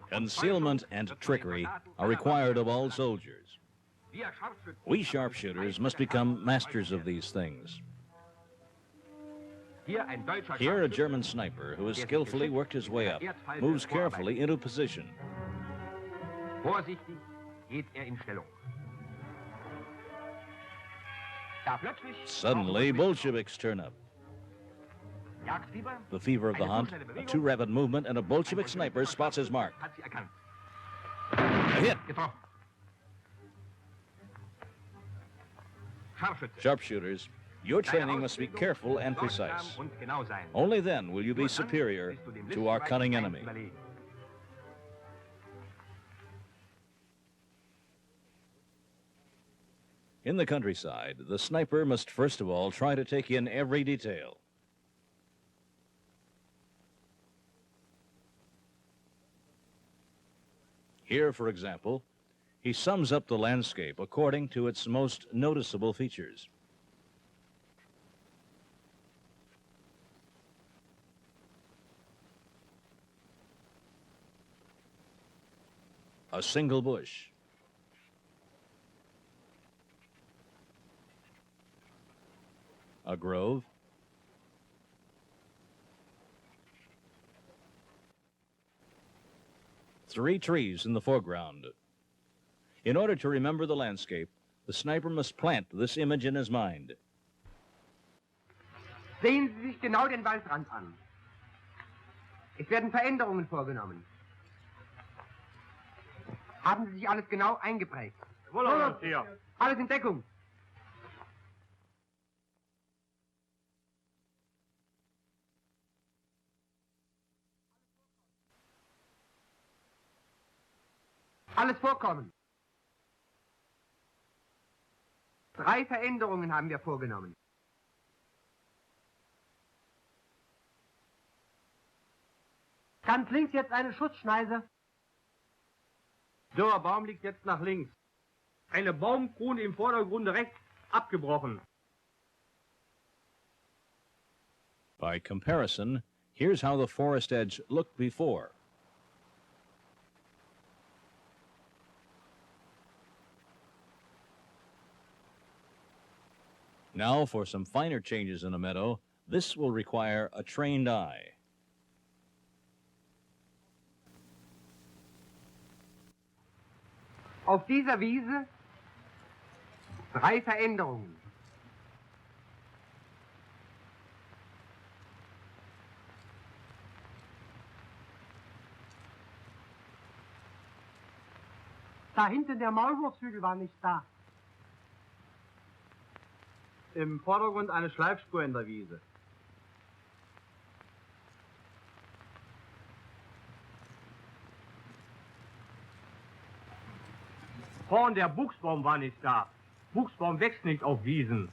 Concealment and trickery are required of all soldiers. We sharpshooters must become masters of these things. Here, a German sniper who has skillfully worked his way up moves carefully into position. Suddenly, Bolsheviks turn up. The fever of the hunt, a too rapid movement, and a Bolshevik sniper spots his mark. A hit. Sharpshooters, your training must be careful and precise. Only then will you be superior to our cunning enemy. In the countryside, the sniper must first of all try to take in every detail. Here, for example, he sums up the landscape according to its most noticeable features. A single bush. A grove. Three trees in the foreground. In order to remember the landscape, the sniper must plant this image in his mind. Sehen Sie sich genau den Waldrand an. Es werden Veränderungen vorgenommen. Haben Sie sich alles genau eingeprägt? Alles in Deckung. Alles vorkommen. 3 Veränderungen haben wir vorgenommen. Ganz links jetzt eine Schutzschneise. Der Baum liegt jetzt nach links. Eine Baumkrone im Vordergrund rechts abgebrochen. By comparison, here's how the forest edge looked before. Now, for some finer changes in a meadow, this will require a trained eye. Auf dieser Wiese 3 Veränderungen. Da hinten der Maulwurfshügel war nicht da. Im Vordergrund eine Schleifspur in der Wiese. Vorn der Buchsbaum war nicht da. Buchsbaum wächst nicht auf Wiesen.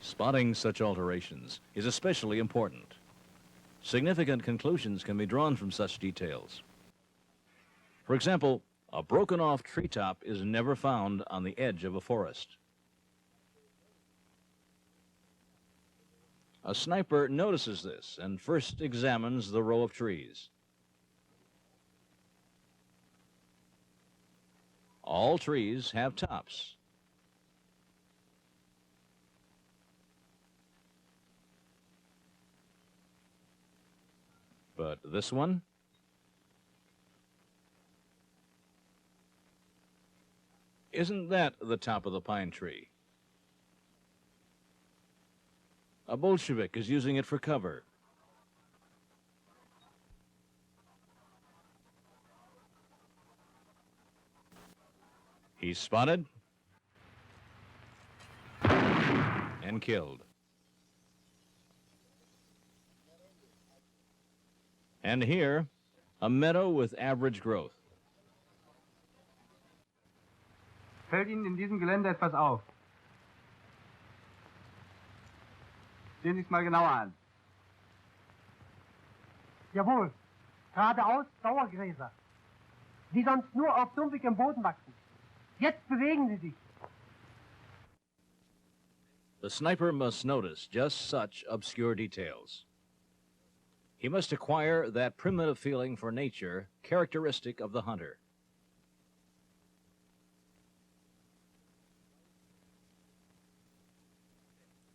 Spotting such alterations is especially important. Significant conclusions can be drawn from such details. For example, a broken-off treetop is never found on the edge of a forest. A sniper notices this and first examines the row of trees. All trees have tops. But this one? Isn't that the top of the pine tree? A Bolshevik is using it for cover. He's spotted and killed. And here, a meadow with average growth. Fällt Ihnen in diesem Gelände etwas auf? Sehen Sie es mal genauer an. Jawohl, geradeaus Dauergräser, die sonst nur auf sumpfigem Boden wachsen. Jetzt bewegen sie sich. The sniper must notice just such obscure details. He must acquire that primitive feeling for nature characteristic of the hunter.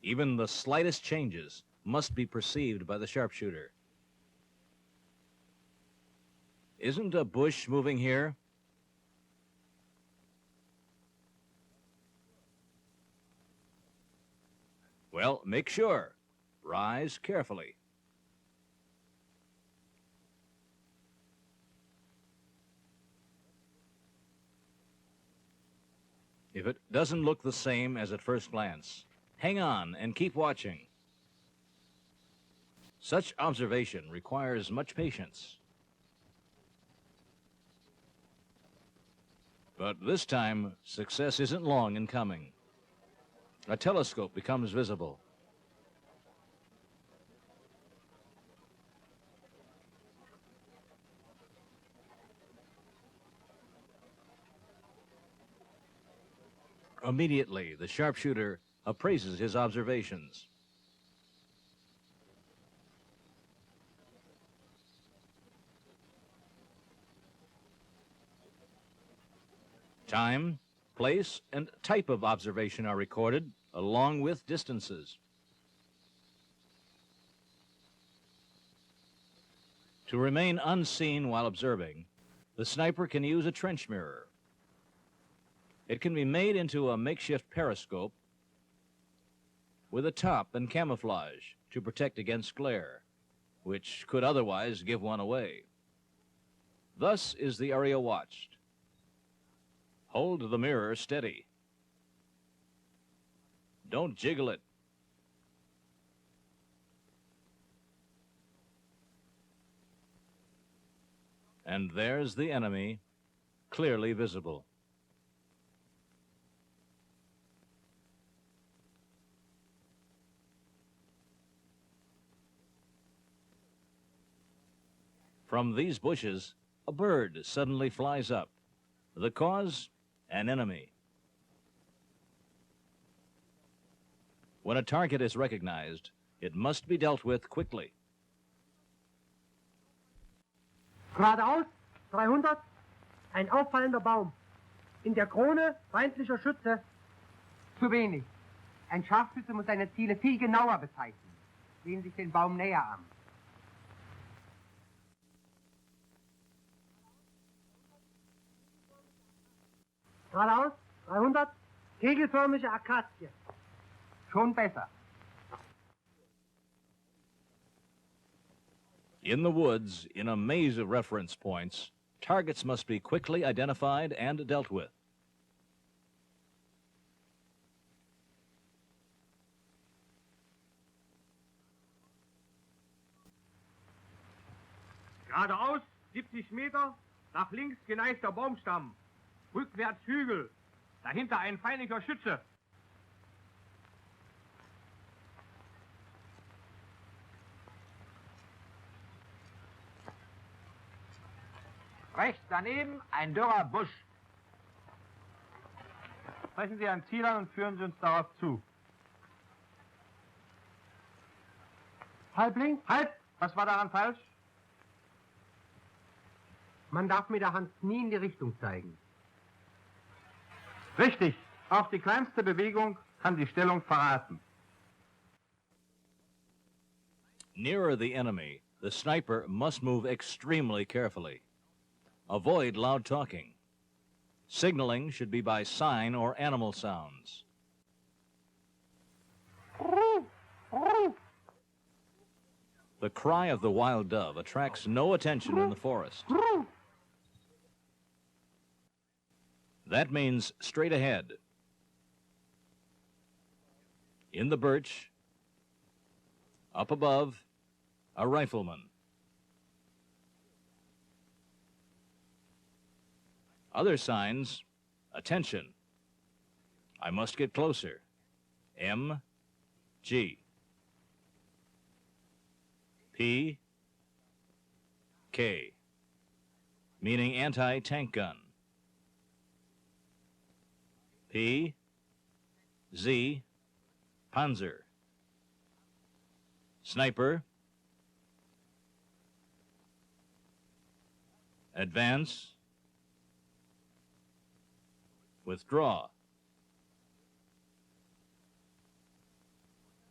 Even the slightest changes must be perceived by the sharpshooter. Isn't a bush moving here? Well, make sure. Rise carefully. If it doesn't look the same as at first glance, hang on and keep watching. Such observation requires much patience. But this time, success isn't long in coming. A telescope becomes visible. Immediately, the sharpshooter appraises his observations. Time, place, and type of observation are recorded, along with distances. To remain unseen while observing, the sniper can use a trench mirror. It can be made into a makeshift periscope with a top and camouflage to protect against glare, which could otherwise give one away. Thus is the area watched. Hold the mirror steady. Don't jiggle it. And there's the enemy, clearly visible. From these bushes, a bird suddenly flies up. The cause? An enemy. When a target is recognized, it must be dealt with quickly. Geradeaus, 300, ein auffallender Baum. In der Krone, feindlicher Schütze. Zu wenig. Ein Scharfschütze muss seine Ziele viel genauer bezeichnen. Sehen sich den Baum näher an. Geradeaus, 300, kegelförmige Akazie. Schon besser. In the woods, in a maze of reference points, targets must be quickly identified and dealt with. Geradeaus 70 Meter, nach links geneigter Baumstamm. Rückwärts Hügel. Dahinter ein feindlicher Schütze. Rechts daneben ein dürrer Busch. Sprechen Sie ein Ziel an und führen Sie uns darauf zu. Halb links. Halt! Was war daran falsch? Man darf mit der Hand nie in die Richtung zeigen. Richtig. Auch die kleinste Bewegung kann die Stellung verraten. Nearer the enemy, the sniper must move extremely carefully. Avoid loud talking. Signaling should be by sign or animal sounds. The cry of the wild dove attracts no attention in the forest. That means straight ahead. In the birch, up above, a rifleman. Other signs, attention. I must get closer. M, G. P, K, meaning anti-tank gun. P, Z, Panzer. Sniper, Advance. Withdraw.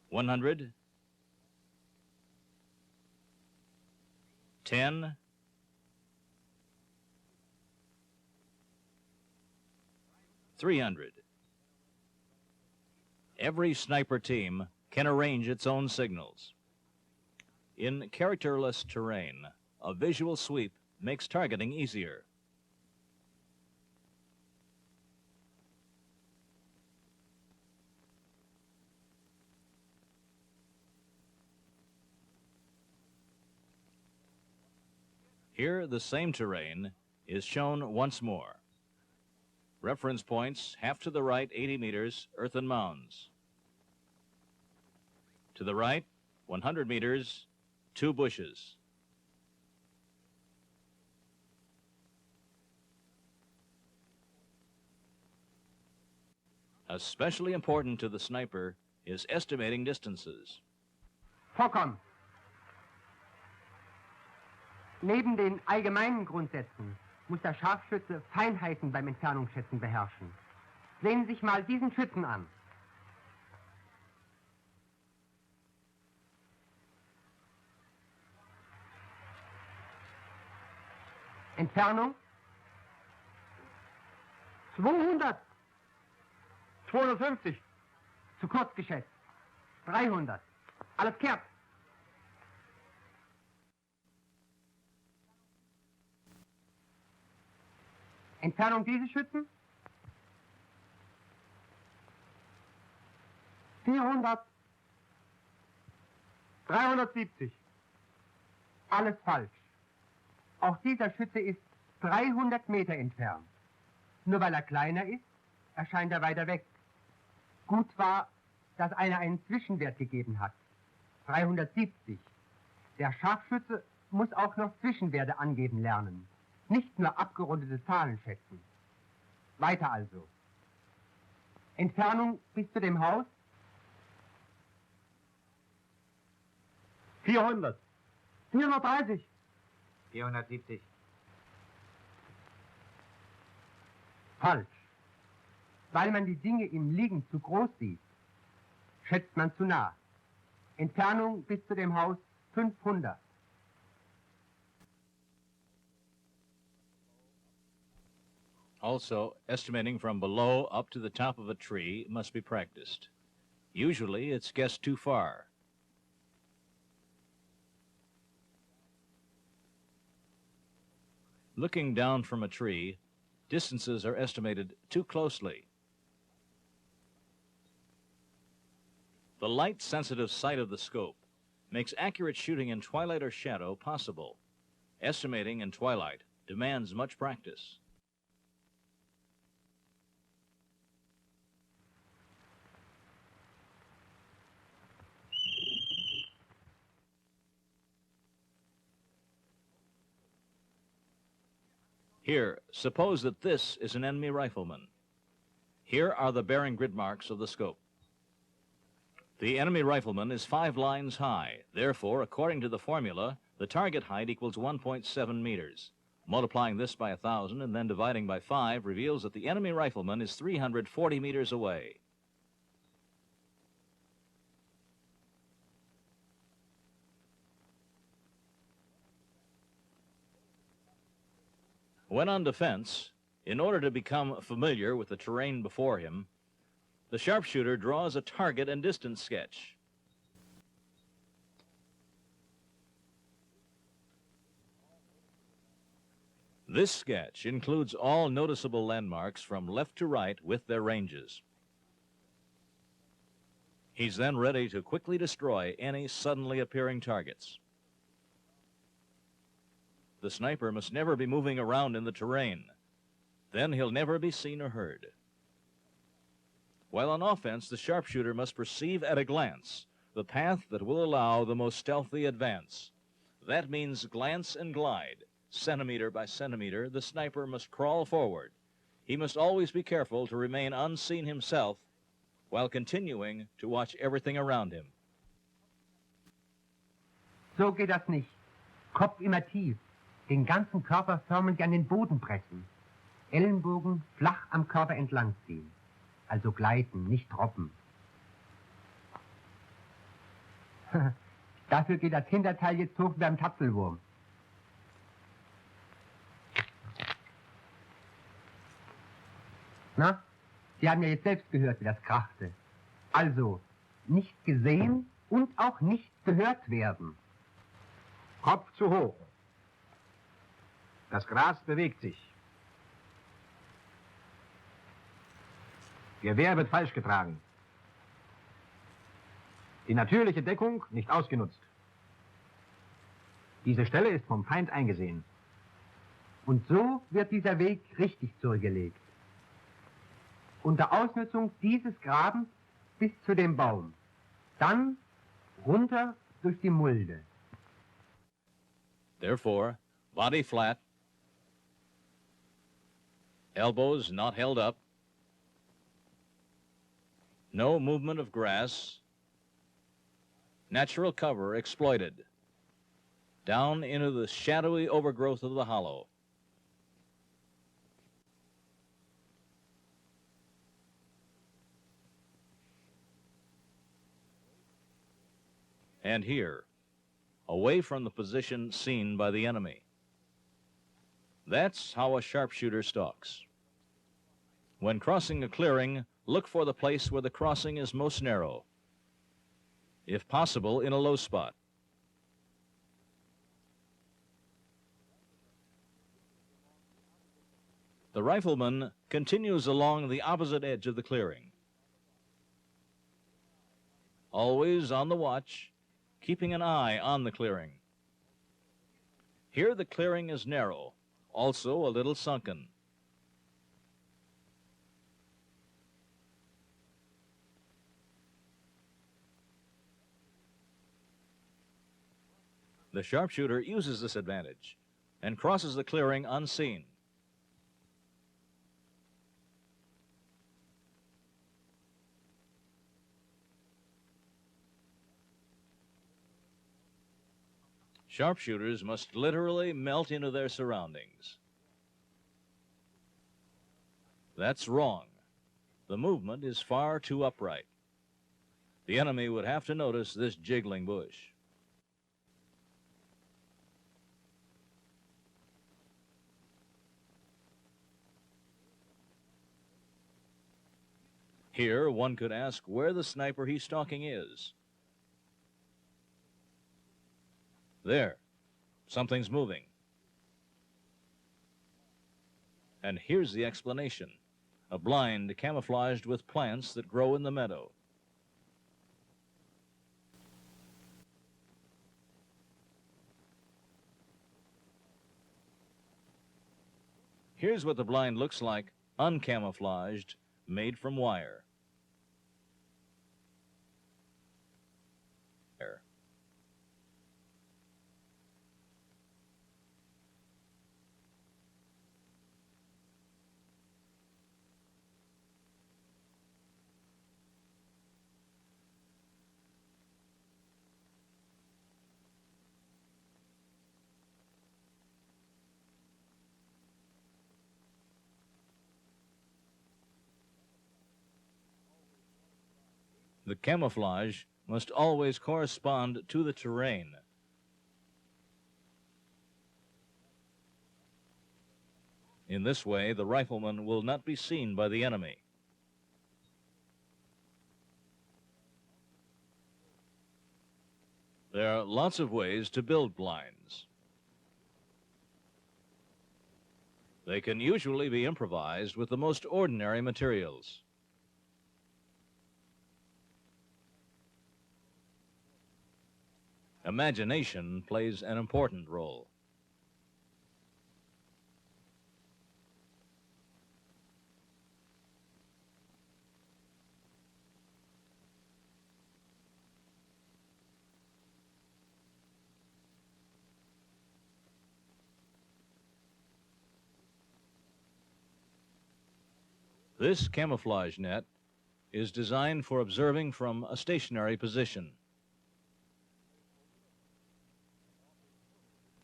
100. 10. 300. Every sniper team can arrange its own signals. In characterless terrain, a visual sweep makes targeting easier. Here, the same terrain is shown once more. Reference points, half to the right, 80 meters, earthen mounds. To the right, 100 meters, 2 bushes. Especially important to the sniper is estimating distances. Vorkommen. Neben den allgemeinen Grundsätzen muss der Scharfschütze Feinheiten beim Entfernungsschätzen beherrschen. Sehen Sie sich mal diesen Schützen an. Entfernung 200. 250. Zu kurz geschätzt. 300. Alles kehrt. Entfernung dieses Schützen 400. 370. Alles falsch. Auch dieser Schütze ist 300 Meter entfernt. Nur weil er kleiner ist, erscheint er weiter weg. Gut war, dass einer einen Zwischenwert gegeben hat. 370. Der Scharfschütze muss auch noch Zwischenwerte angeben lernen. Nicht nur abgerundete Zahlen schätzen. Weiter also. Entfernung bis zu dem Haus 400. 430. 470. Falsch. Weil man die Dinge im Liegen zu groß sieht, schätzt man zu nah. Entfernung bis zu dem Haus 500. Also, estimating from below up to the top of a tree must be practiced. Usually, it's guessed too far. Looking down from a tree, distances are estimated too closely. The light-sensitive sight of the scope makes accurate shooting in twilight or shadow possible. Estimating in twilight demands much practice. Here, suppose that this is an enemy rifleman. Here are the bearing grid marks of the scope. The enemy rifleman is 5 lines high. Therefore, according to the formula, the target height equals 1.7 meters. Multiplying this by 1,000 and then dividing by 5 reveals that the enemy rifleman is 340 meters away. When on defense, in order to become familiar with the terrain before him, the sharpshooter draws a target and distance sketch. This sketch includes all noticeable landmarks from left to right with their ranges. He's then ready to quickly destroy any suddenly appearing targets. The sniper must never be moving around in the terrain. Then he'll never be seen or heard. While on offense, the sharpshooter must perceive at a glance the path that will allow the most stealthy advance. That means glance and glide. Centimeter by centimeter, the sniper must crawl forward. He must always be careful to remain unseen himself while continuing to watch everything around him. So geht das nicht. Kopf immer tief. Den ganzen Körper förmlich an den Boden pressen. Ellenbogen flach am Körper entlang ziehen. Also gleiten, nicht droppen. Dafür geht das Hinterteil jetzt hoch wie beim Tapfelwurm. Na, Sie haben ja jetzt selbst gehört, wie das krachte. Also, nicht gesehen und auch nicht gehört werden. Kopf zu hoch. Das Gras bewegt sich. Gewehr wird falsch getragen. Die natürliche Deckung nicht ausgenutzt. Diese Stelle ist vom Feind eingesehen. Und so wird dieser Weg richtig zurückgelegt. Unter Ausnutzung dieses Grabens bis zu dem Baum. Dann runter durch die Mulde. Therefore, body flat, elbows not held up, no movement of grass, natural cover exploited, down into the shadowy overgrowth of the hollow. And here, away from the position seen by the enemy. That's how a sharpshooter stalks. When crossing a clearing, look for the place where the crossing is most narrow, if possible in a low spot. The rifleman continues along the opposite edge of the clearing, always on the watch, keeping an eye on the clearing. Here the clearing is narrow, also a little sunken. The sharpshooter uses this advantage and crosses the clearing unseen. Sharpshooters must literally melt into their surroundings. That's wrong. The movement is far too upright. The enemy would have to notice this jiggling bush. Here, one could ask where the sniper he's stalking is. There, something's moving. And here's the explanation. A blind camouflaged with plants that grow in the meadow. Here's what the blind looks like, uncamouflaged, made from wire. The camouflage must always correspond to the terrain. In this way, the rifleman will not be seen by the enemy. There are lots of ways to build blinds. They can usually be improvised with the most ordinary materials. Imagination plays an important role. This camouflage net is designed for observing from a stationary position.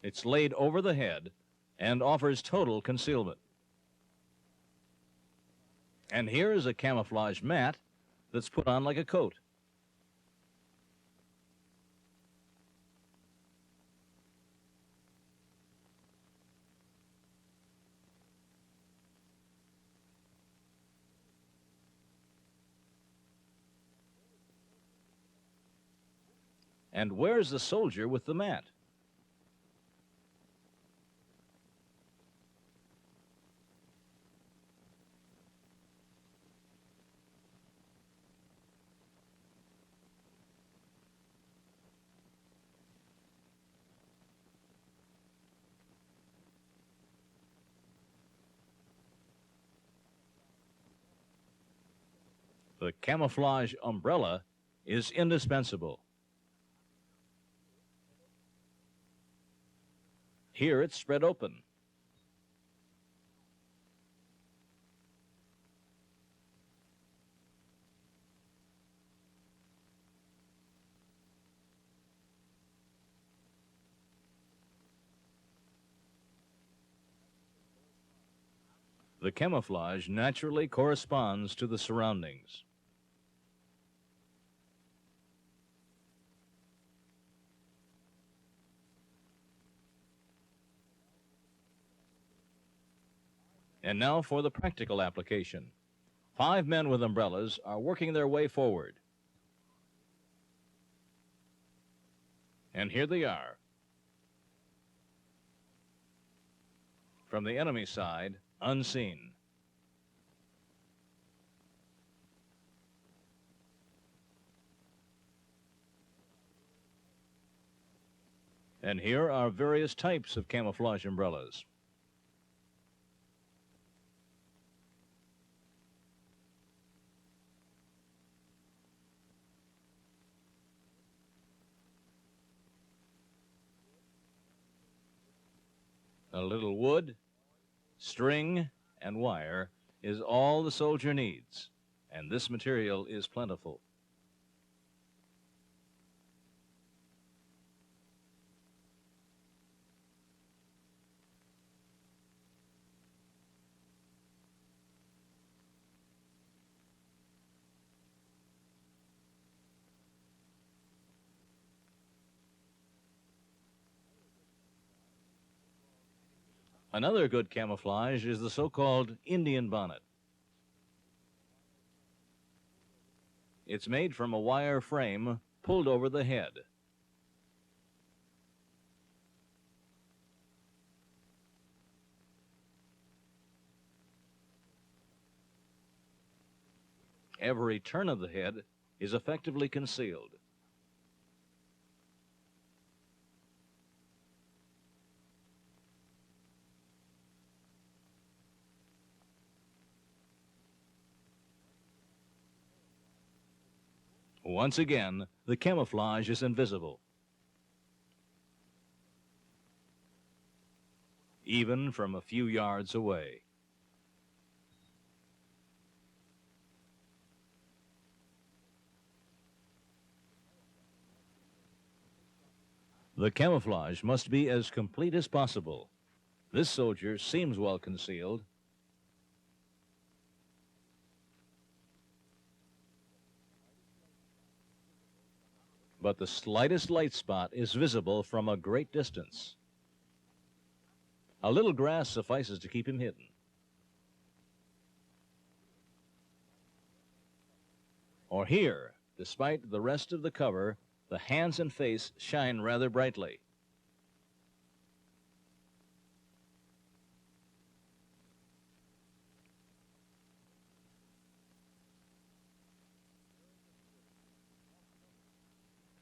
It's laid over the head and offers total concealment. And here is a camouflage mat that's put on like a coat. And where's the soldier with the mat? The camouflage umbrella is indispensable. Here it's spread open. The camouflage naturally corresponds to the surroundings. And now for the practical application. 5 men with umbrellas are working their way forward. And here they are. From the enemy side, unseen. And here are various types of camouflage umbrellas. A little wood, string, and wire is all the soldier needs, and this material is plentiful. Another good camouflage is the so-called Indian bonnet. It's made from a wire frame pulled over the head. Every turn of the head is effectively concealed. Once again, the camouflage is invisible. Even from a few yards away. The camouflage must be as complete as possible. This soldier seems well concealed. But the slightest light spot is visible from a great distance. A little grass suffices to keep him hidden. Or here, despite the rest of the cover, the hands and face shine rather brightly.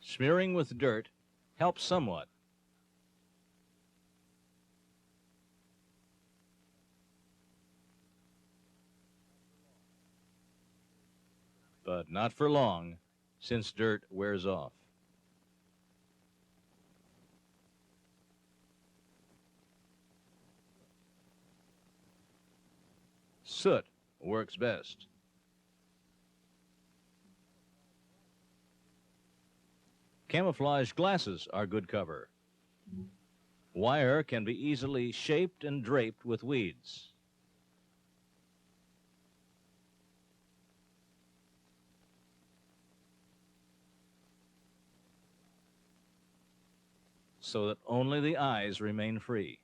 Smearing with dirt helps somewhat. But not for long, since dirt wears off. Soot works best. Camouflage glasses are good cover. Wire can be easily shaped and draped with weeds. So that only the eyes remain free.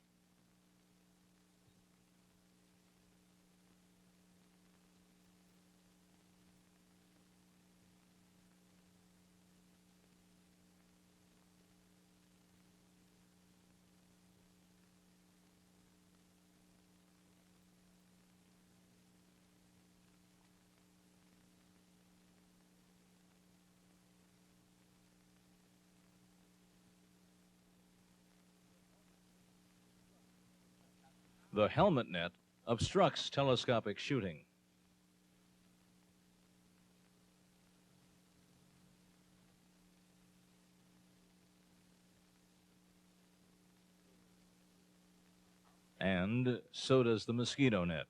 The helmet net obstructs telescopic shooting. And so does the mosquito net.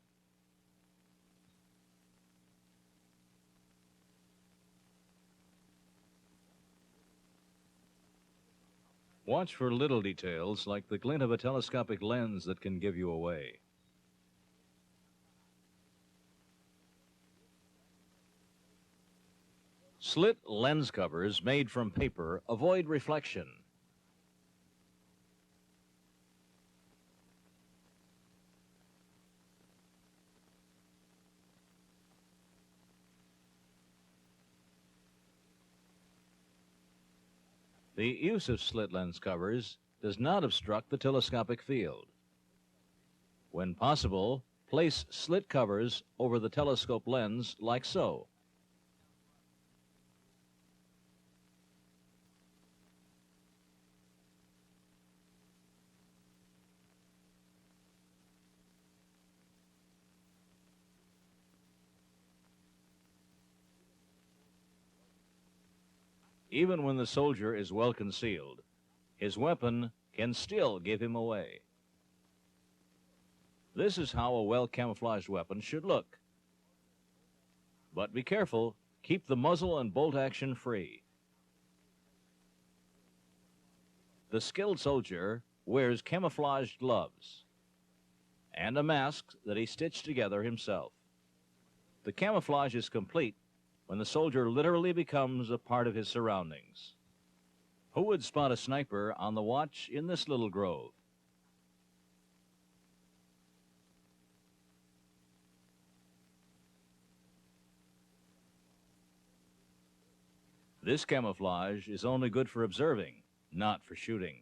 Watch for little details like the glint of a telescopic lens that can give you away. Slit lens covers made from paper avoid reflection. The use of slit lens covers does not obstruct the telescopic field. When possible, place slit covers over the telescope lens like so. Even when the soldier is well concealed, his weapon can still give him away. This is how a well-camouflaged weapon should look. But be careful, keep the muzzle and bolt action free. The skilled soldier wears camouflaged gloves and a mask that he stitched together himself. The camouflage is complete when the soldier literally becomes a part of his surroundings. Who would spot a sniper on the watch in this little grove? This camouflage is only good for observing, not for shooting.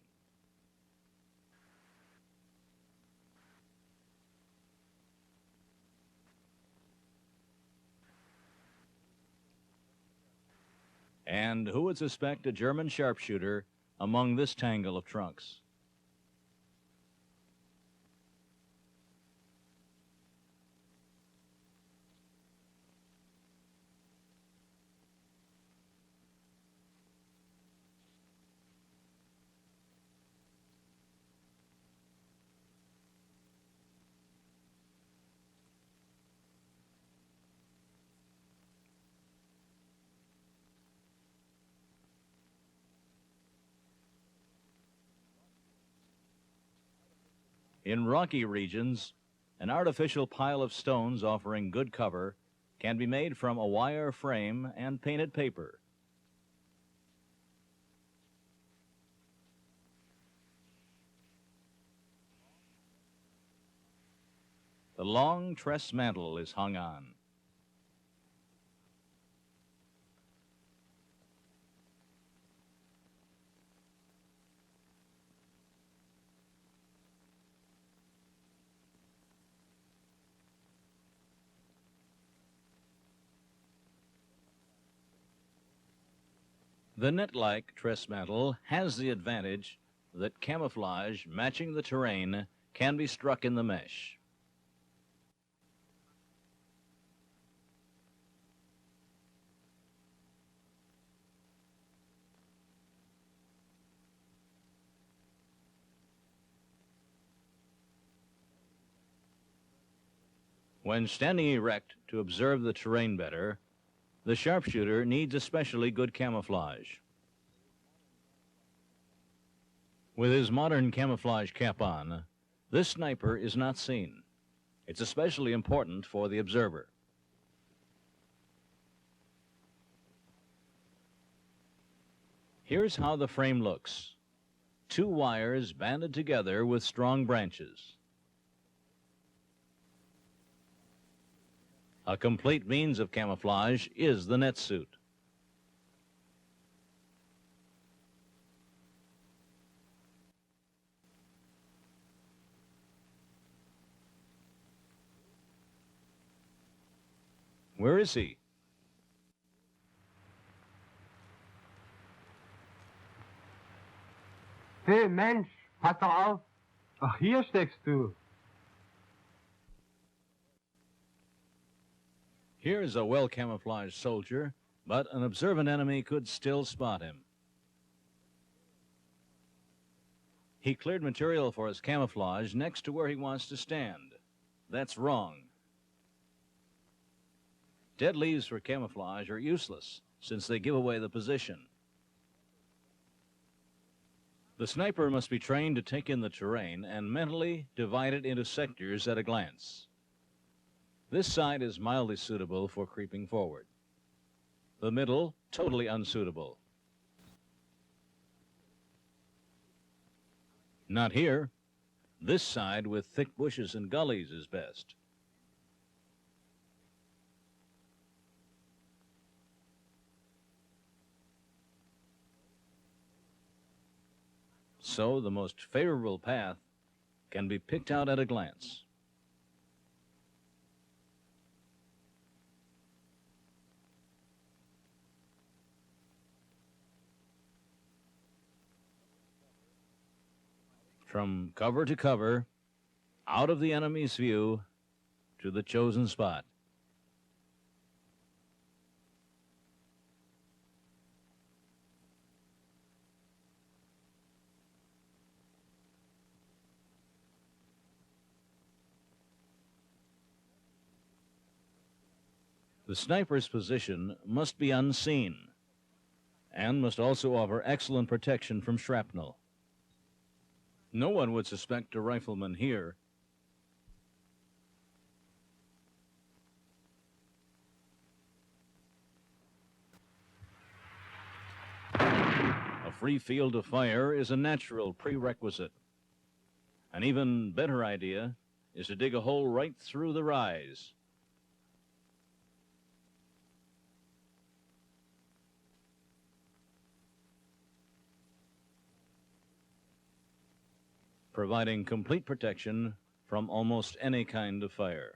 And who would suspect a German sharpshooter among this tangle of trunks? In rocky regions, an artificial pile of stones offering good cover can be made from a wire frame and painted paper. The long tress mantle is hung on. The net-like tress mantle has the advantage that camouflage matching the terrain can be struck in the mesh. When standing erect to observe the terrain better, the sharpshooter needs especially good camouflage. With his modern camouflage cap on, this sniper is not seen. It's especially important for the observer. Here's how the frame looks. Two wires banded together with strong branches. A complete means of camouflage is the net suit. Where is he? Hey, Mensch, pass doch auf. Ach, hier steckst du. Here's a well-camouflaged soldier, but an observant enemy could still spot him. He cleared material for his camouflage next to where he wants to stand. That's wrong. Dead leaves for camouflage are useless since they give away the position. The sniper must be trained to take in the terrain and mentally divide it into sectors at a glance. This side is mildly suitable for creeping forward. The middle, totally unsuitable. Not here. This side with thick bushes and gullies is best. So the most favorable path can be picked out at a glance. From cover to cover, out of the enemy's view, to the chosen spot. The sniper's position must be unseen and must also offer excellent protection from shrapnel. No one would suspect a rifleman here. A free field of fire is a natural prerequisite. An even better idea is to dig a hole right through the rise. Providing complete protection from almost any kind of fire.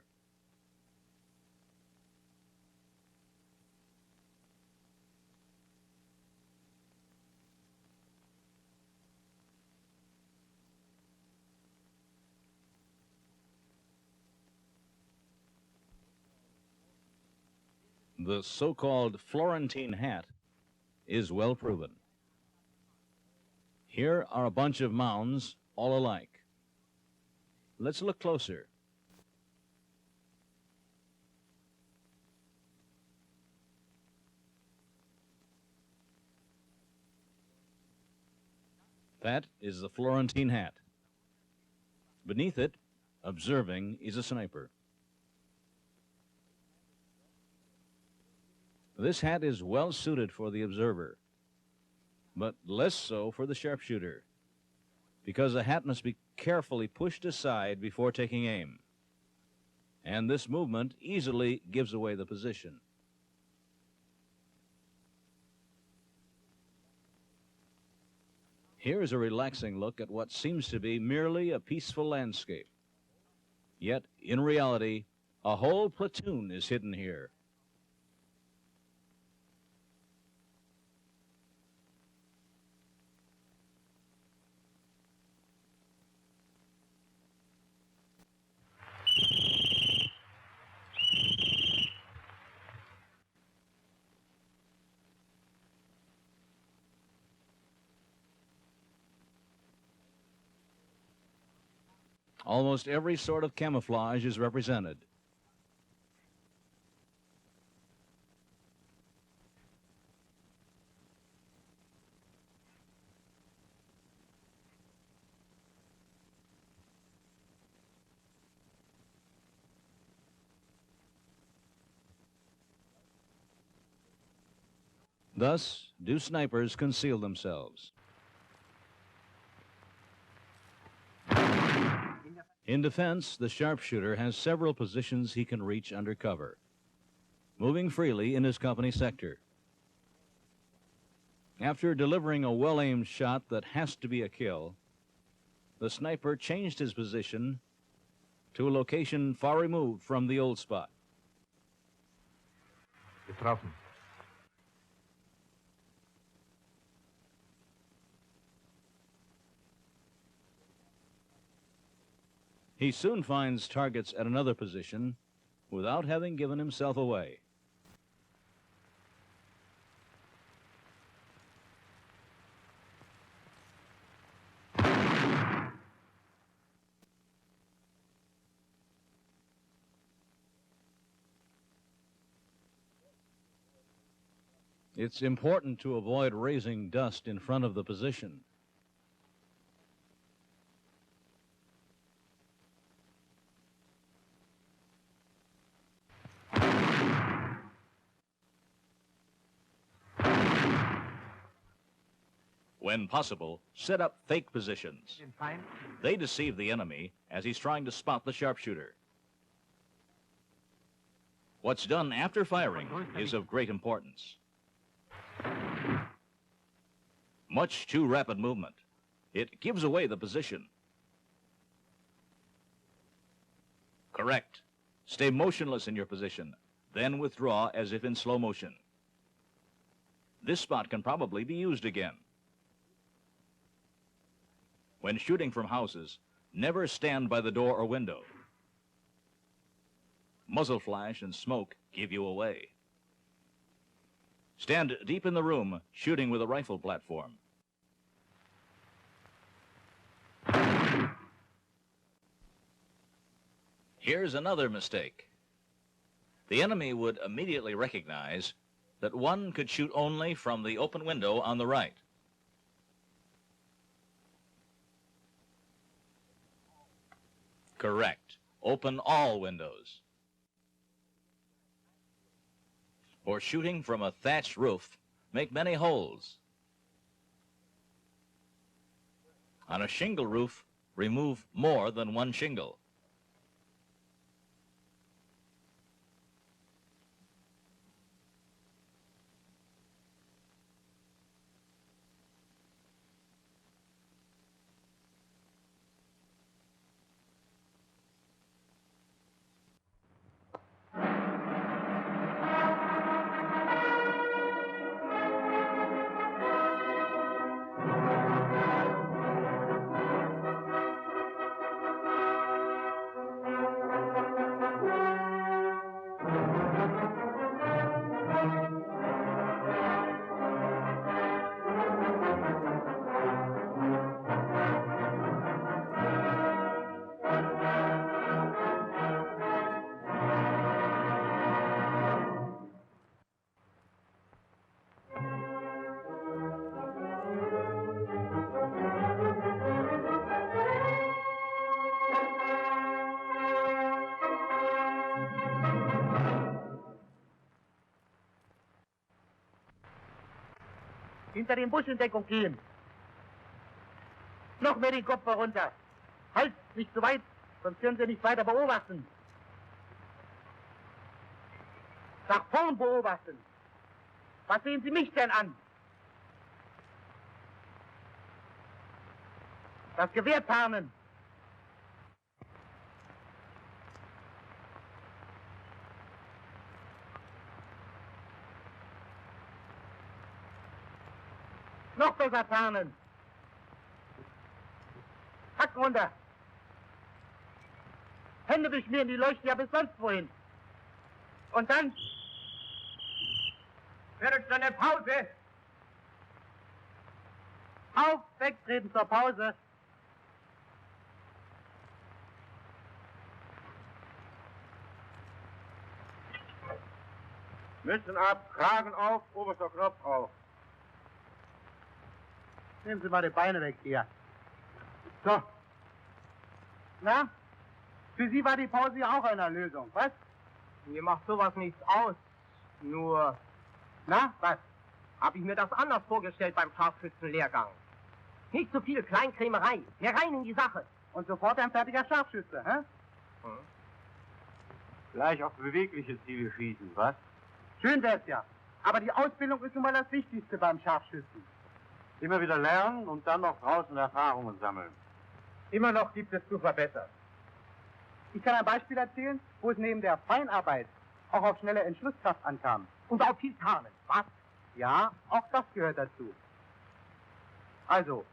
The so-called Florentine hat is well proven. Here are a bunch of mounds, all alike. Let's look closer. That is the Florentine hat. Beneath it, observing, is a sniper. This hat is well suited for the observer, but less so for the sharpshooter, because the hat must be carefully pushed aside before taking aim. And this movement easily gives away the position. Here is a relaxing look at what seems to be merely a peaceful landscape. Yet, in reality, a whole platoon is hidden here. Almost every sort of camouflage is represented. Thus do snipers conceal themselves. In defense, the sharpshooter has several positions he can reach under cover, moving freely in his company sector. After delivering a well-aimed shot that has to be a kill, the sniper changed his position to a location far removed from the old spot. Getroffen. He soon finds targets at another position without having given himself away. It's important to avoid raising dust in front of the position. When possible, set up fake positions. Den Feind. They deceive the enemy as he's trying to spot the sharpshooter. What's done after firing is of great importance. Much too rapid movement. It gives away the position. Correct. Stay motionless in your position, then withdraw as if in slow motion. This spot can probably be used again. When shooting from houses, never stand by the door or window. Muzzle flash and smoke give you away. Stand deep in the room, shooting with a rifle platform. Here's another mistake. The enemy would immediately recognize that one could shoot only from the open window on the right. Correct. Open all windows. For shooting from a thatched roof, make many holes. On a shingle roof, remove more than one shingle. Hinter dem Busch in Deckung gehen. Noch mehr den Kopf herunter. Halt, nicht zu weit, sonst können Sie nicht weiter beobachten. Nach vorn beobachten. Was sehen Sie mich denn an? Das Gewehr tarnen. Noch besser tarnen. Hacken runter. Hände beschmieren, die leuchten ja bis sonst wohin. Und dann... Viertelstunde Pause. Auf, wegtreten zur Pause. Mützen ab, Kragen auf, oberster Knopf auf. Nehmen Sie mal die Beine weg hier. So. Na? Für Sie war die Pause ja auch eine Lösung, was? Mir macht sowas nichts aus. Nur... Na, was? Habe ich mir das anders vorgestellt beim Scharfschützenlehrgang. Nicht so viel Kleinkrämerei, mehr rein in die Sache. Und sofort ein fertiger Scharfschütze, hä? Gleich auf bewegliche Ziele schießen, was? Schön wär's ja. Aber die Ausbildung ist nun mal das Wichtigste beim Scharfschützen. Immer wieder lernen und dann noch draußen Erfahrungen sammeln. Immer noch gibt es zu verbessern. Ich kann ein Beispiel erzählen, wo es neben der Feinarbeit auch auf schnelle Entschlusskraft ankam. Und auf viel Tarnen, was? Ja, auch das gehört dazu. Also,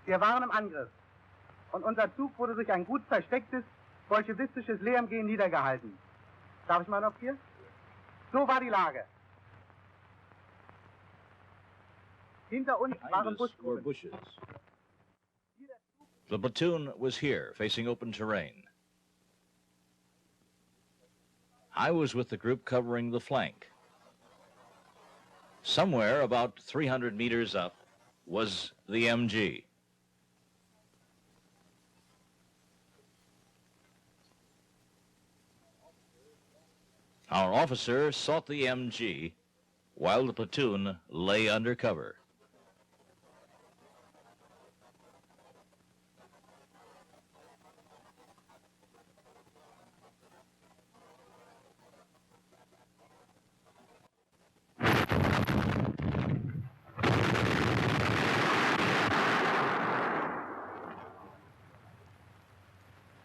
wir waren im Angriff. Und unser Zug wurde durch ein gut verstecktes, bolschewistisches LMG niedergehalten. Darf ich mal noch hier? So war die Lage. Hinter uns waren Behind us were Buschgruppen. bushes. The platoon was here, facing open terrain. I was with the group covering the flank. Somewhere about 300 meters up was the MG. Our officer sought the MG while the platoon lay under cover.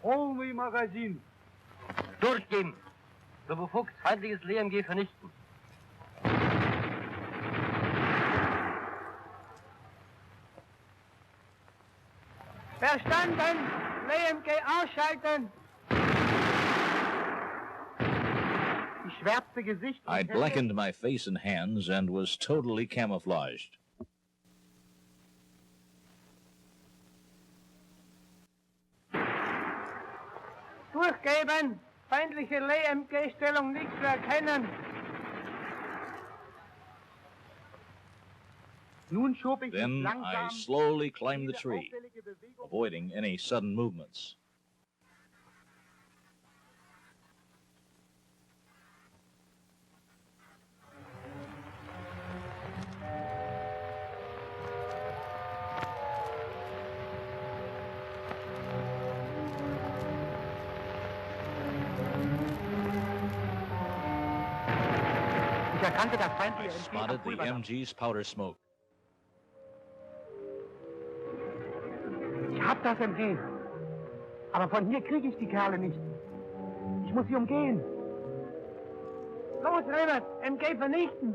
Полный магазин. Durchgehen. So befugt, feindliches LMG vernichten. Verstanden! LMG ausschalten! Die schwärzte Gesicht. I blackened my face and hands and was totally camouflaged. Durchgeben! Feindliche LMG-Stellung nicht zu erkennen. Nun schob ich mich Then I langsam slowly climbed the jede tree, auffällige Bewegung. avoiding any sudden movements. Ich erkannte das I feindliche MG spotted the MG's powder smoke. Ich hab das MG. Aber von hier kriege ich die Kerle nicht. Ich muss sie umgehen. Los, Rebert! MG vernichten!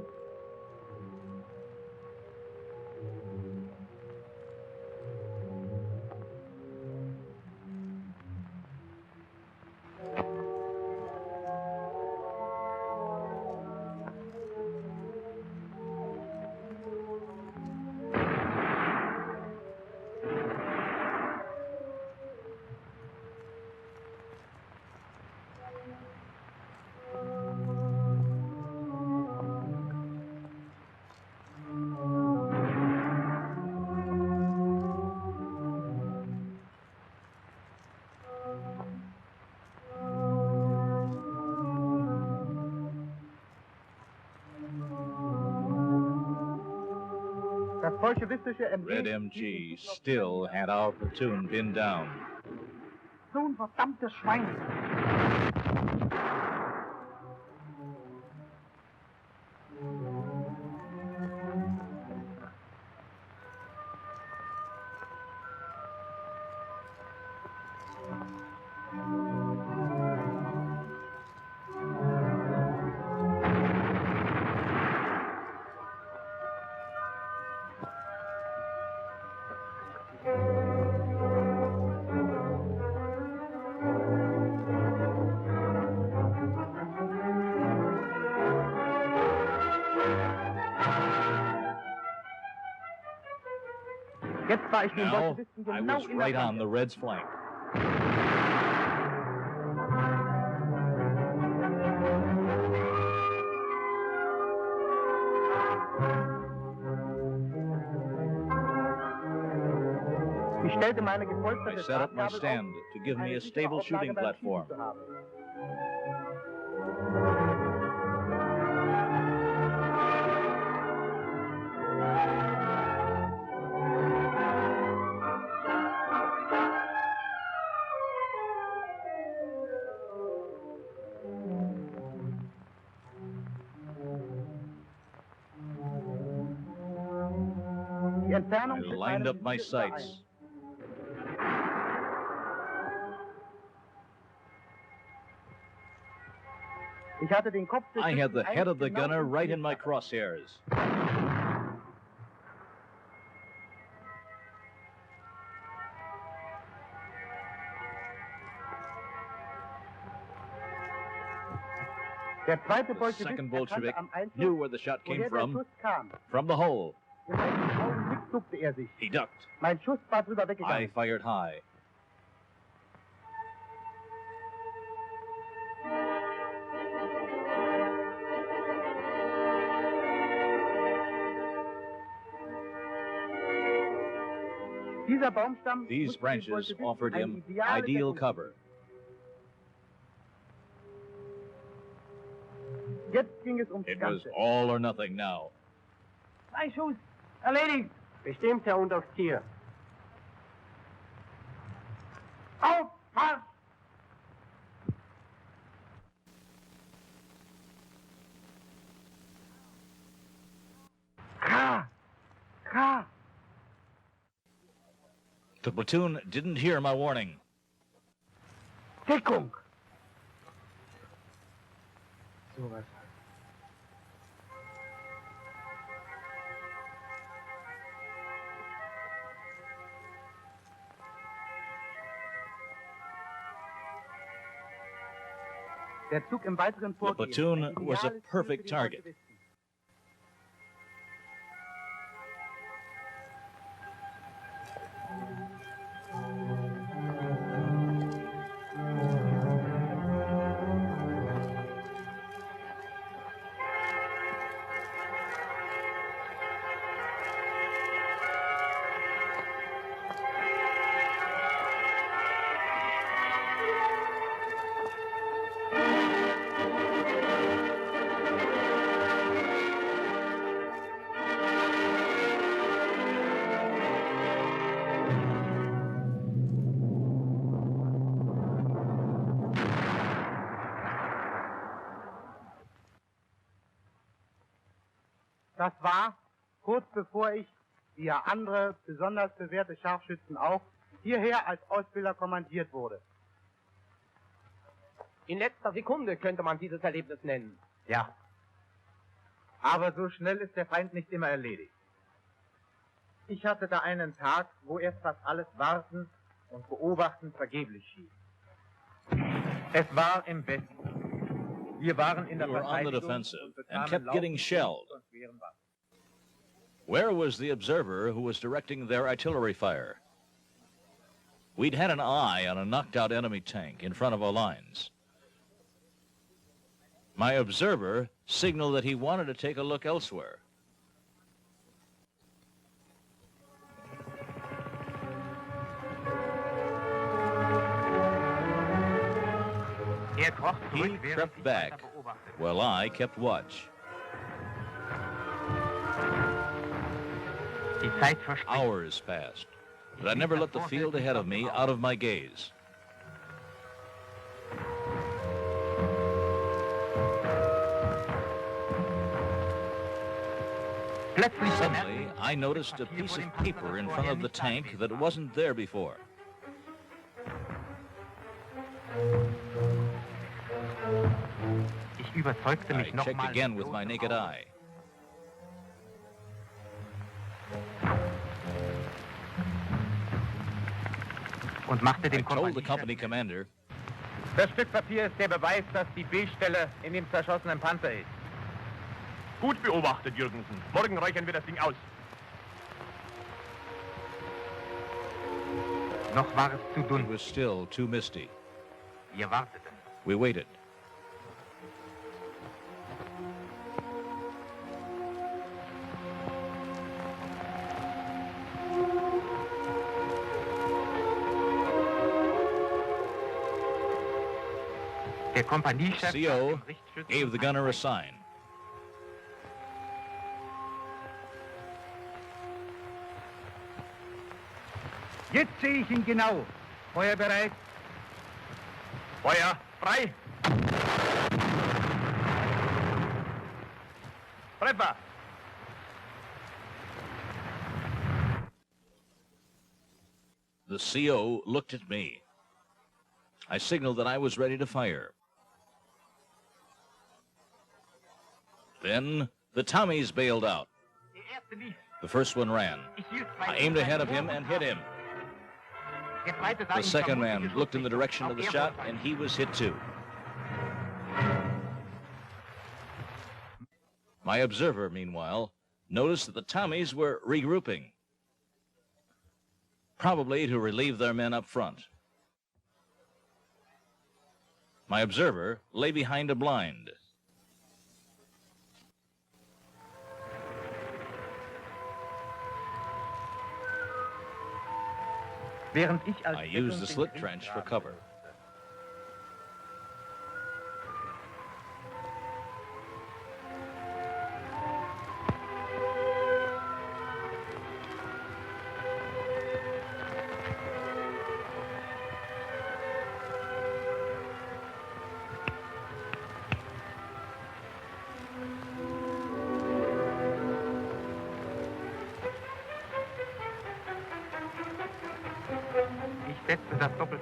Das bolschewistische MG. Red MG still had our platoon pinned down. So ein verdammtes Schwein. Jetzt war ich den Now Bolschewisten I genau was in der right on Flanke. the Reds' flank. Ich stellte meine I gepolsterte set up my Startgabel stand auf, to give um me eine a sichere stable Auflage shooting beim platform. Schießen zu haben. Entfernung I mit lined meinem up my Ziel überein. sights. Ich hatte den Kopf des I had the Schützen head of the eigentlich genau gunner im right in my Zielfach. crosshairs. Der zweite The Bolschewik second erkannte Bolshevik am Einzug, knew where the shot came woher der from, Schuss kam. from the hole. Im letzten Augenblick duckte er sich. He ducked. Mein Schuss war drüber I weggegangen. fired high. Dieser Baumstamm These musste den branches Bolschewisten offered eine him ideale ideal Deckung cover. bieten. Jetzt ging es ums It was Ganze. all or nothing now. Ein Schuss. Erledigt. Bestimmt, Herr Unteroffizier. Auf, Marsch! Ka! Ka! The platoon didn't hear my warning. Deckung! Sowas. Der Zug im weiteren The Vorgehen. platoon ein was a ideales Ziel perfect für die target. Bolschewisten. Das war, kurz bevor ich, wie ja andere besonders bewährte Scharfschützen auch, hierher als Ausbilder kommandiert wurde. In letzter Sekunde könnte man dieses Erlebnis nennen. Ja. Aber so schnell ist der Feind nicht immer erledigt. Ich hatte da einen Tag, wo erst fast alles Warten und Beobachten vergeblich schien. Es war im Westen. Wir waren in der We were on the Verteidigung defensive und and bekamen kept getting laufend shelled. und schweren Waffen. Where was the observer who was directing their artillery fire? We'd had an eye on a knocked-out enemy tank in front of our lines. My observer signaled that he wanted to take a look elsewhere. Er kroch He zurück, während crept ich back, weiter beobachtete. while I kept watch. Die Zeit verstrich. Hours passed, but I never let the field ahead of me out of my gaze. Plötzlich Suddenly, I noticed a piece of paper in front of the tank that wasn't there before. Ich überzeugte I mich checked nochmal again with my naked eye. und machte I dem told the Kompanie. company commander, Das Stück Papier ist der Beweis, dass die B-Stelle in dem zerschossenen Panzer ist. Gut beobachtet, Jürgensen. Morgen räuchern wir das Ding aus. Noch war es zu it dunkel. was still too misty. Wir warteten. We waited. Der Kompaniechef CO gab dem Richtschützen gave the gunner a sign. Jetzt sehe ich ihn genau. Feuer bereit. Feuer frei. Treffer. The CO looked at me. I signaled that I was ready to fire. Then the Tommies bailed out. The first one ran. I aimed ahead of him and hit him. The second man looked in the direction of the shot, and he was hit too. My observer, meanwhile, noticed that the Tommies were regrouping, probably to relieve their men up front. My observer lay behind a blind. I used the slit trench for cover.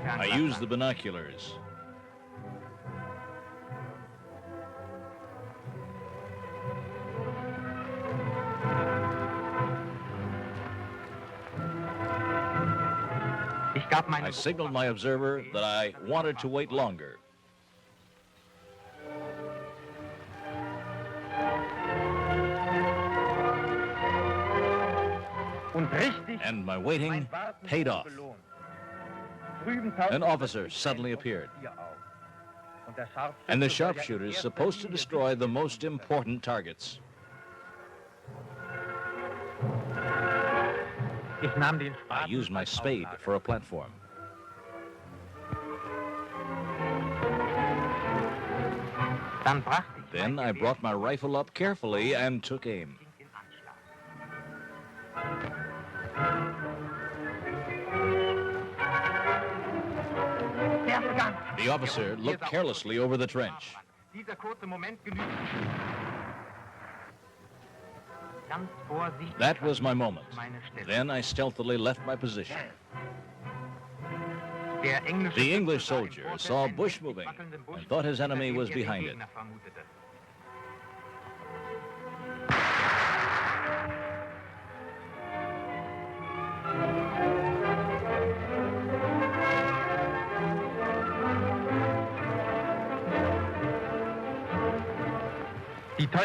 I used the binoculars. I signaled my observer that I wanted to wait longer. And my waiting paid off. An officer suddenly appeared. And the sharpshooter is supposed to destroy the most important targets. I used my spade for a platform. Then I brought my rifle up carefully and took aim. The officer looked carelessly over the trench. That was my moment. Then I stealthily left my position. The English soldier saw Bush moving and thought his enemy was behind it.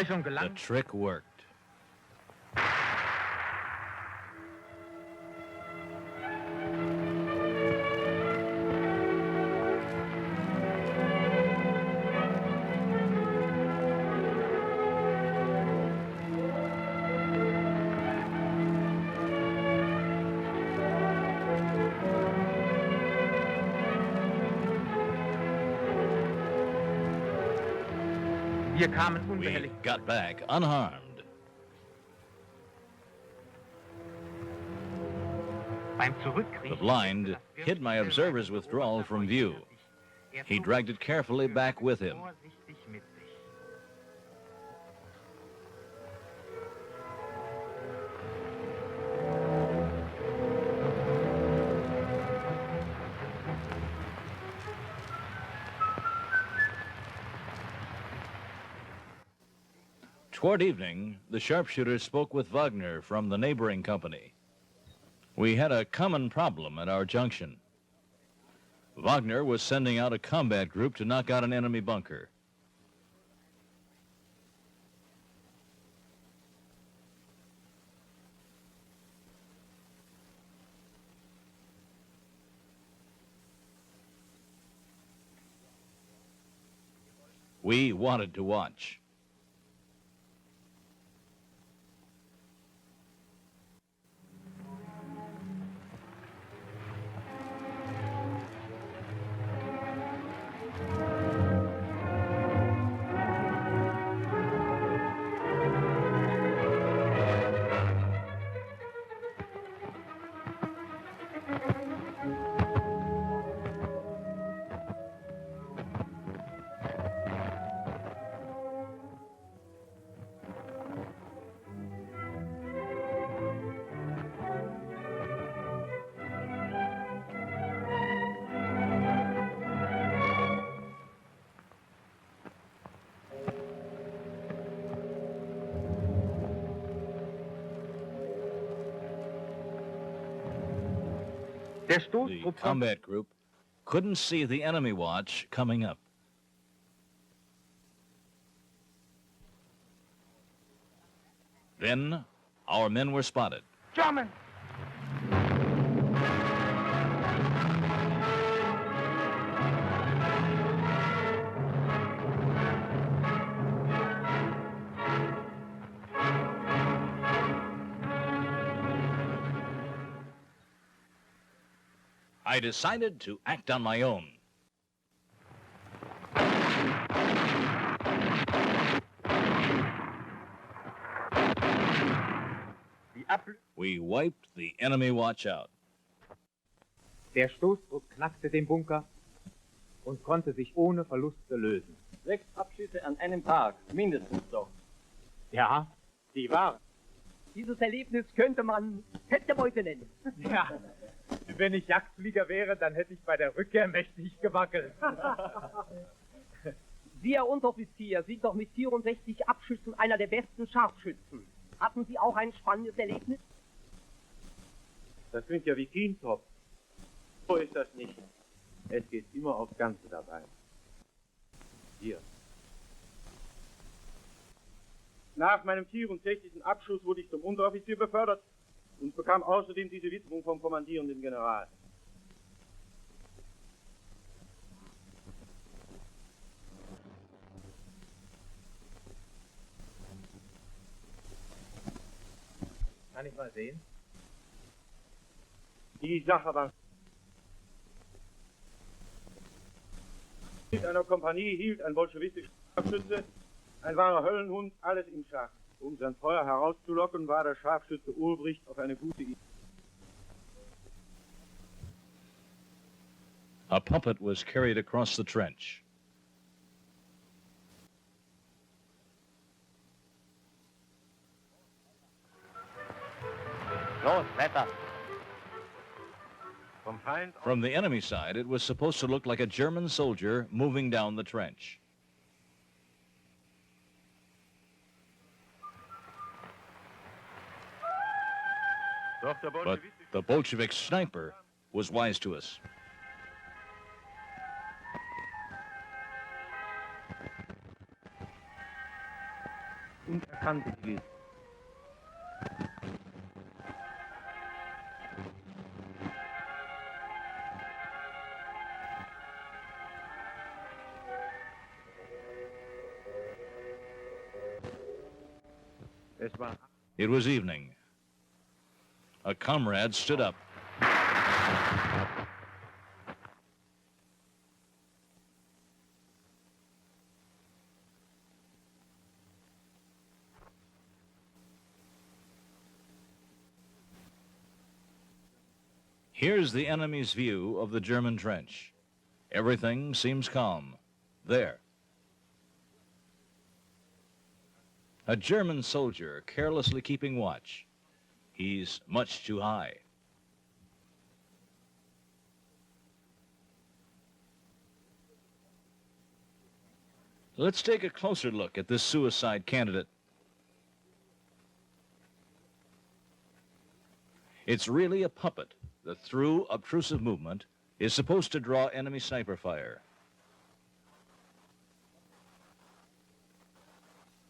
The trick worked. We got back unharmed. The blind hid my observer's withdrawal from view. He dragged it carefully back with him. Toward evening, the sharpshooter spoke with Wagner from the neighboring company. We had a common problem at our junction. Wagner was sending out a combat group to knock out an enemy bunker. We wanted to watch. Der The Stoßtrupp von combat group couldn't see the enemy watch coming up. Then our men were spotted. German! I decided to act on my own. We wiped the enemy watch out. Der Stoßtrupp knackte den Bunker und konnte sich ohne Verluste lösen. 6 Abschüsse an einem Tag, mindestens doch. Ja, die waren. Dieses Erlebnis könnte man Petzebeute nennen. Ja, wenn ich Jagdflieger wäre, dann hätte ich bei der Rückkehr mächtig gewackelt. Sie, Herr Unteroffizier, sind doch mit 64 Abschüssen einer der besten Scharfschützen. Hatten Sie auch ein spannendes Erlebnis? Das klingt ja wie Kientropf. So ist das nicht. Es geht immer aufs Ganze dabei. Hier. Nach meinem 64. Abschuss wurde ich zum Unteroffizier befördert und bekam außerdem diese Widmung vom kommandierenden General. Kann ich mal sehen? Die Sache war... In einer Kompanie hielt ein bolschewistischer Scharfschütze, ein wahrer Höllenhund, alles im Schach. Um sein Feuer herauszulocken, war der Scharfschütze Ulbricht auf eine gute Idee. A puppet was carried across the trench. Los, Wetter! Vom Feind From the enemy side, it was supposed to look like a German soldier moving down the trench. Doch der But bolschewistische the Bolshevik sniper was wise to us. und erkannte die Gegend. Es war It was evening. A comrade stood up. Here's the enemy's view of the German trench. Everything seems calm. There. A German soldier carelessly keeping watch. He's much too high. Let's take a closer look at this suicide candidate. It's really a puppet that, through obtrusive movement, is supposed to draw enemy sniper fire.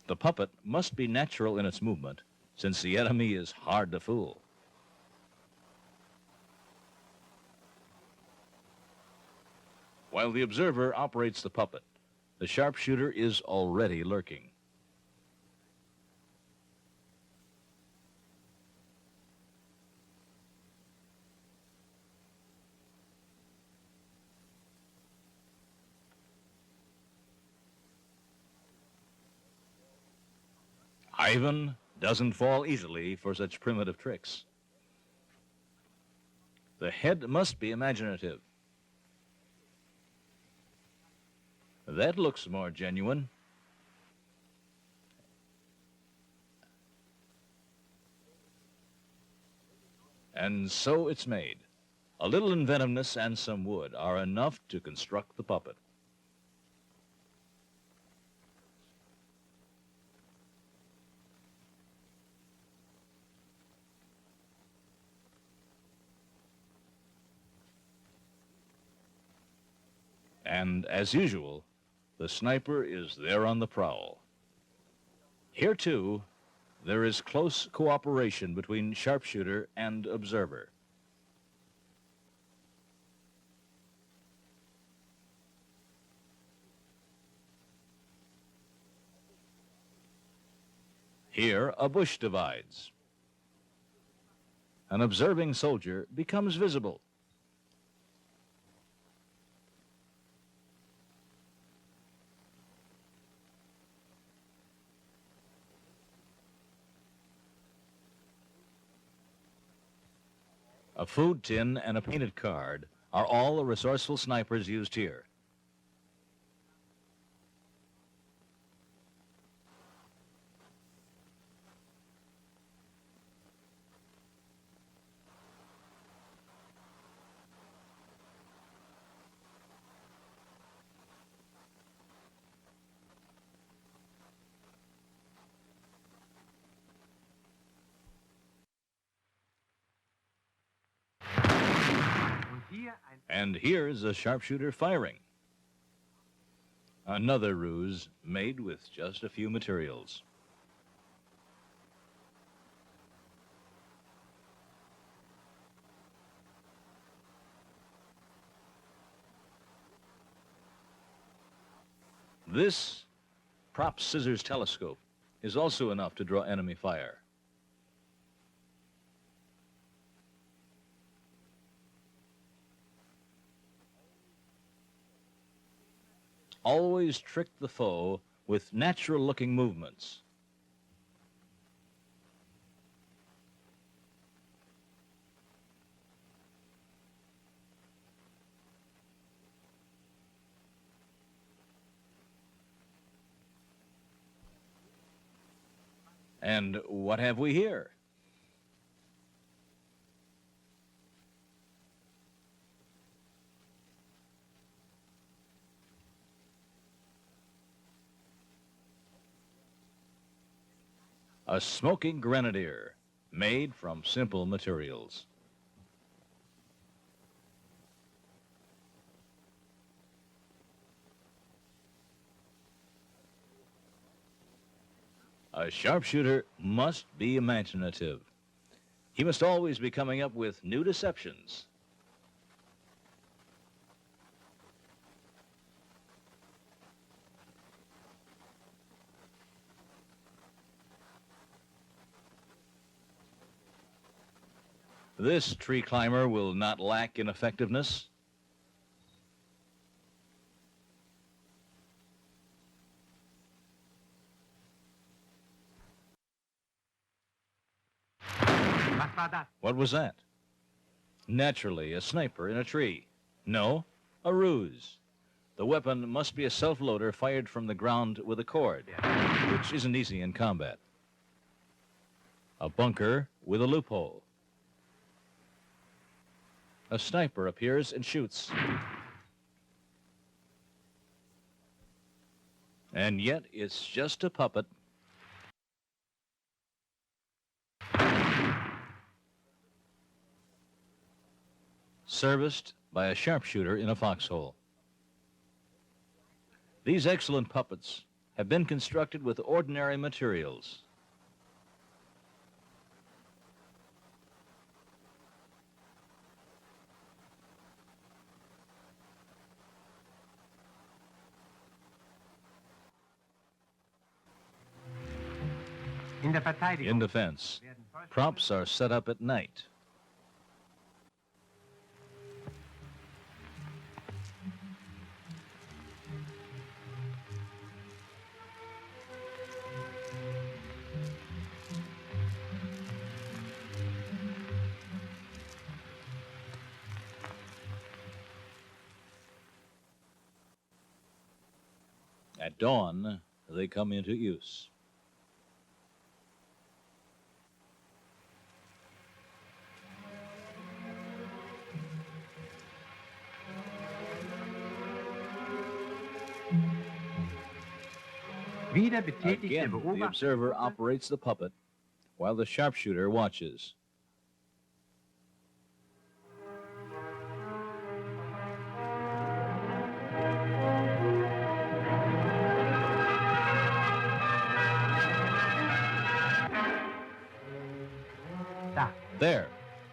The puppet must be natural in its movement, since the enemy is hard to fool. While the observer operates the puppet, the sharpshooter is already lurking. Ivan doesn't fall easily for such primitive tricks. The head must be imaginative. That looks more genuine. And so it's made. A little inventiveness and some wood are enough to construct the puppet. And as usual, the sniper is there on the prowl. Here, too, there is close cooperation between sharpshooter and observer. Here, a bush divides. An observing soldier becomes visible. A food tin and a painted card are all the resourceful snipers used here. And here's a sharpshooter firing. Another ruse made with just a few materials. This prop scissors telescope is also enough to draw enemy fire. Always trick the foe with natural-looking movements. And what have we here? A smoking grenadier made from simple materials. A sharpshooter must be imaginative. He must always be coming up with new deceptions. This tree climber will not lack in effectiveness. What was that? Naturally, a sniper in a tree. No, a ruse. The weapon must be a self-loader fired from the ground with a cord, which isn't easy in combat. A bunker with a loophole. A sniper appears and shoots. And yet, it's just a puppet. Serviced by a sharpshooter in a foxhole. These excellent puppets have been constructed with ordinary materials. In defense, props are set up at night. At dawn, they come into use. Again, the observer operates the puppet while the sharpshooter watches. There,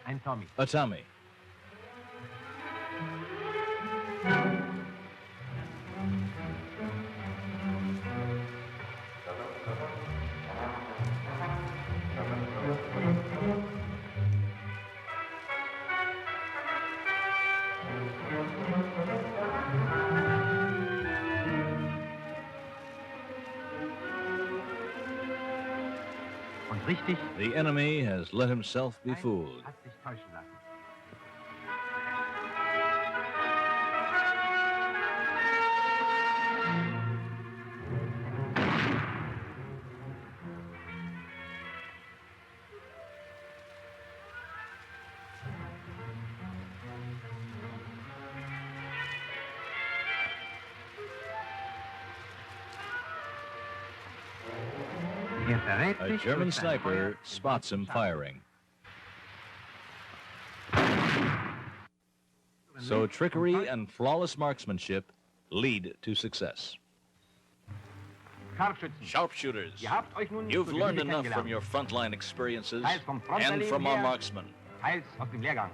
Ein Tommy. a Tommy. Und richtig The enemy has let himself be fooled. hat sich täuschen lassen. Er verrät A sich German durch sein sniper Feuer spots him firing. So trickery and flawless marksmanship lead to success. Scharfschützen. Sharpshooters, Ihr habt euch nun you've zu learned Genüge enough from kennengelernt. your frontline experiences Teils vom and Fronterleben from our her, marksmen. teils aus dem Lehrgang.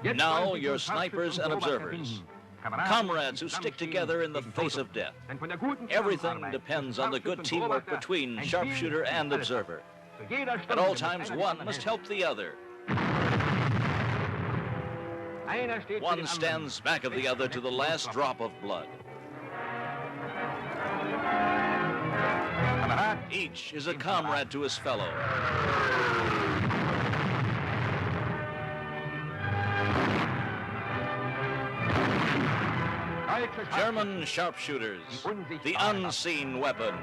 Jetzt Now wollen sich you're nun snipers Scharfschützen and Beobachter observers. finden. Kameraden, Comrades die who stick zusammenstehen together in the gegen face Tote. of death. Denn von der guten Everything Zusammenarbeit depends zwischen on the good Scharfschützen, teamwork Beobachter, between ein sharpshooter Spiel and ist alles. observer. Zu jeder At Stunde all muss times, einer one dem must anderen help the other. helfen. Einer steht für One den stands anderen. back of the other to the last drop of blood. Kamerad, Each is a comrade to his fellow. deutsche Scharfschützen. German sharpshooters, the unseen weapon.